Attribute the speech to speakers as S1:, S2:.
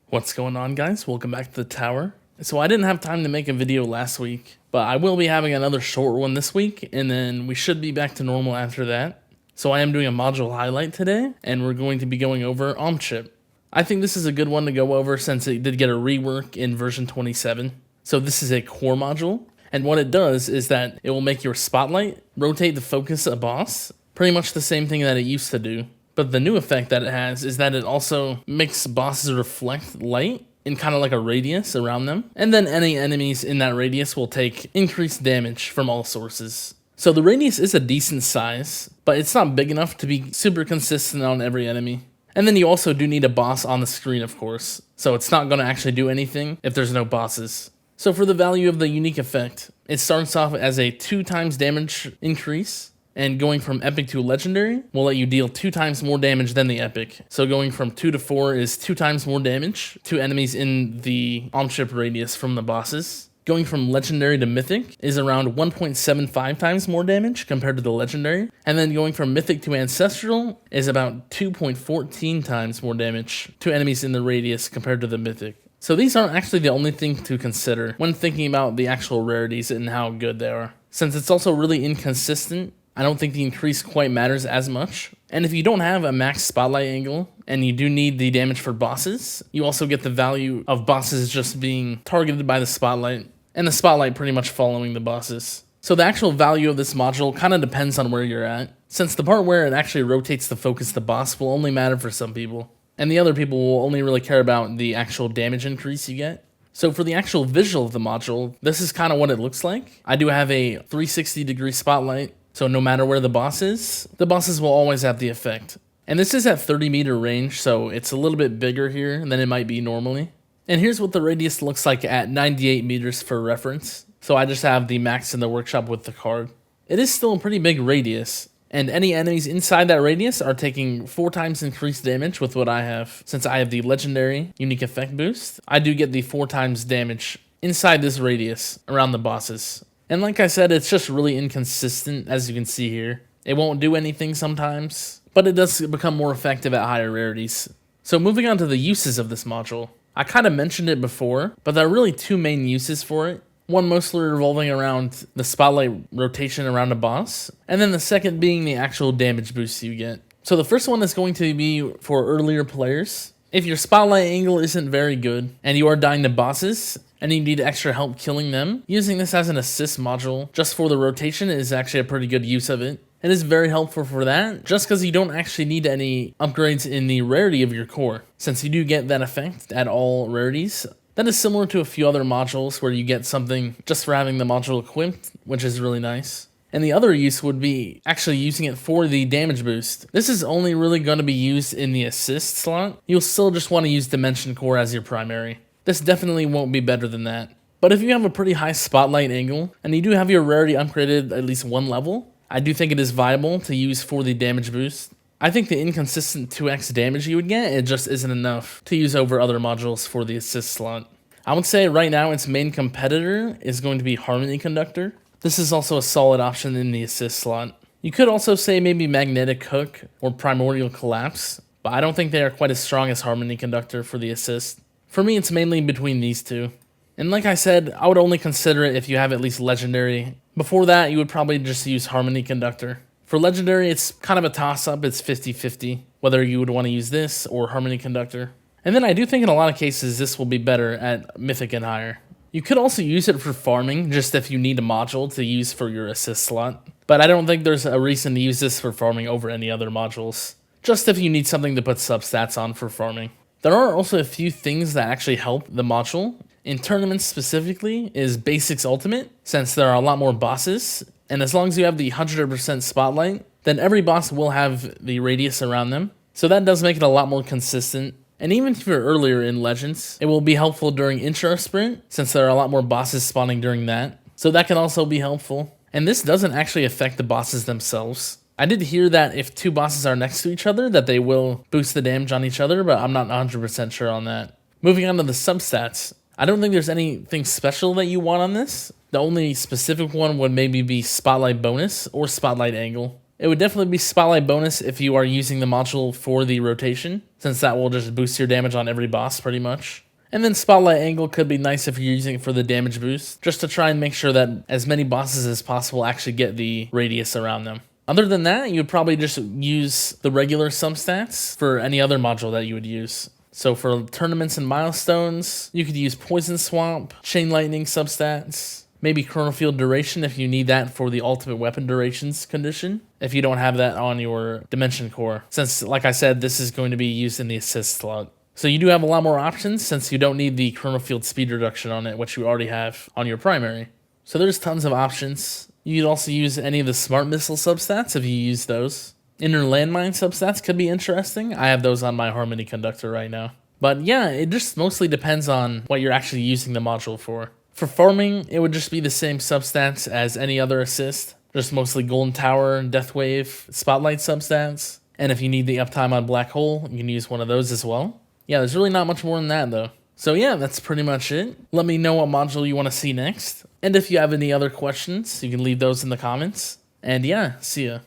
S1: What's going on, guys? Welcome back to the tower. So I didn't have time to make a video last week, but I will be having another short one this week, and then we should be back to normal after that. So I am doing a module highlight today, and we're going to be going over OmChip. I think this is a good one to go over since it did get a rework in version 27. So this is a core module, and what it does is that it will make your spotlight rotate the focus a boss, pretty much the same thing that it used to do. But the new effect that it has is that it also makes bosses reflect light in kind of like a radius around them. And then any enemies in that radius will take increased damage from all sources. So the radius is a decent size, but it's not big enough to be super consistent on every enemy. And then you also do need a boss on the screen, of course. So it's not going to actually do anything if there's no bosses. So for the value of the unique effect, it starts off as a 2x damage increase. And going from epic to legendary will let you deal 2 times more damage than the epic. So going from 2 to 4 is 2 times more damage to enemies in the OmChip radius from the bosses. Going from legendary to mythic is around 1.75 times more damage compared to the legendary. And then going from mythic to ancestral is about 2.14 times more damage to enemies in the radius compared to the mythic. So these aren't actually the only thing to consider when thinking about the actual rarities and how good they are. Since it's also really inconsistent, I don't think the increase quite matters as much. And if you don't have a max spotlight angle, and you do need the damage for bosses, you also get the value of bosses just being targeted by the spotlight, and the spotlight pretty much following the bosses. So the actual value of this module kind of depends on where you're at, since the part where it actually rotates the focus the boss will only matter for some people, and the other people will only really care about the actual damage increase you get. So for the actual visual of the module, this is kind of what it looks like. I do have a 360-degree spotlight, so no matter where the boss is, the bosses will always have the effect. And this is at 30-meter range, so it's a little bit bigger here than it might be normally. And here's what the radius looks like at 98 meters for reference. So I just have the max in the workshop with the card. It is still a pretty big radius, and any enemies inside that radius are taking 4 times increased damage with what I have. Since I have the legendary unique effect boost, I do get the 4 times damage inside this radius around the bosses. And like I said, it's just really inconsistent, as you can see here. It won't do anything sometimes, but it does become more effective at higher rarities. So moving on to the uses of this module. I kind of mentioned it before, but there are really 2 main uses for it. One mostly revolving around the spotlight rotation around a boss, and then the second being the actual damage boost you get. So the first one is going to be for earlier players. If your spotlight angle isn't very good, and you are dying to bosses, and you need extra help killing them, using this as an assist module just for the rotation is actually a pretty good use of it. It is very helpful for that, just because you don't actually need any upgrades in the rarity of your core, since you do get that effect at all rarities. That is similar to a few other modules where you get something just for having the module equipped, which is really nice. And the other use would be actually using it for the damage boost. This is only really going to be used in the assist slot. You'll still just want to use Dimension Core as your primary. This definitely won't be better than that. But if you have a pretty high spotlight angle, and you do have your rarity upgraded at least 1 level, I do think it is viable to use for the damage boost. I think the inconsistent 2x damage you would get, it just isn't enough to use over other modules for the assist slot. I would say right now its main competitor is going to be Harmony Conductor. This is also a solid option in the assist slot. You could also say maybe Magnetic Hook or Primordial Collapse, but I don't think they are quite as strong as Harmony Conductor for the assist. For me, it's mainly between these 2. And like I said, I would only consider it if you have at least Legendary. Before that, you would probably just use Harmony Conductor. For Legendary, it's kind of a toss-up. It's 50-50, whether you would want to use this or Harmony Conductor. And then I do think in a lot of cases, this will be better at Mythic and higher. You could also use it for farming, just if you need a module to use for your assist slot. But I don't think there's a reason to use this for farming over any other modules. Just if you need something to put substats on for farming. There are also a few things that actually help the module. In tournaments specifically is Basics Ultimate, since there are a lot more bosses. And as long as you have the 100% spotlight, then every boss will have the radius around them. So that does make it a lot more consistent. And even if you're earlier in Legends, it will be helpful during Intra Sprint, since there are a lot more bosses spawning during that. So that can also be helpful. And this doesn't actually affect the bosses themselves. I did hear that if 2 bosses are next to each other, that they will boost the damage on each other, but I'm not 100% sure on that. Moving on to the substats. I don't think there's anything special that you want on this. The only specific one would maybe be Spotlight Bonus or Spotlight Angle. It would definitely be Spotlight Bonus if you are using the module for the rotation. since that will just boost your damage on every boss pretty much. And then Spotlight Angle could be nice if you're using it for the damage boost, just to try and make sure that as many bosses as possible actually get the radius around them. Other than that, you would probably just use the regular Substats for any other module that you would use. So for tournaments and milestones, you could use Poison Swamp, Chain Lightning Substats, maybe Chrono Field Duration if you need that for the ultimate weapon durations condition, if you don't have that on your Dimension Core, since like I said, this is going to be used in the assist slot. So you do have a lot more options since you don't need the Chrono Field speed reduction on it, which you already have on your primary. So there's tons of options. You could also use any of the Smart Missile Substats if you use those. Inner Landmine Substats could be interesting. I have those on my Harmony Conductor right now. But yeah, it just mostly depends on what you're actually using the module for. For farming, it would just be the same substats as any other assist, just mostly Golden Tower, Death Wave, Spotlight substats. And if you need the uptime on Black Hole, you can use one of those as well. Yeah, there's really not much more than that though. So yeah, that's pretty much it. Let me know what module you want to see next. And if you have any other questions, you can leave those in the comments. And yeah, see ya.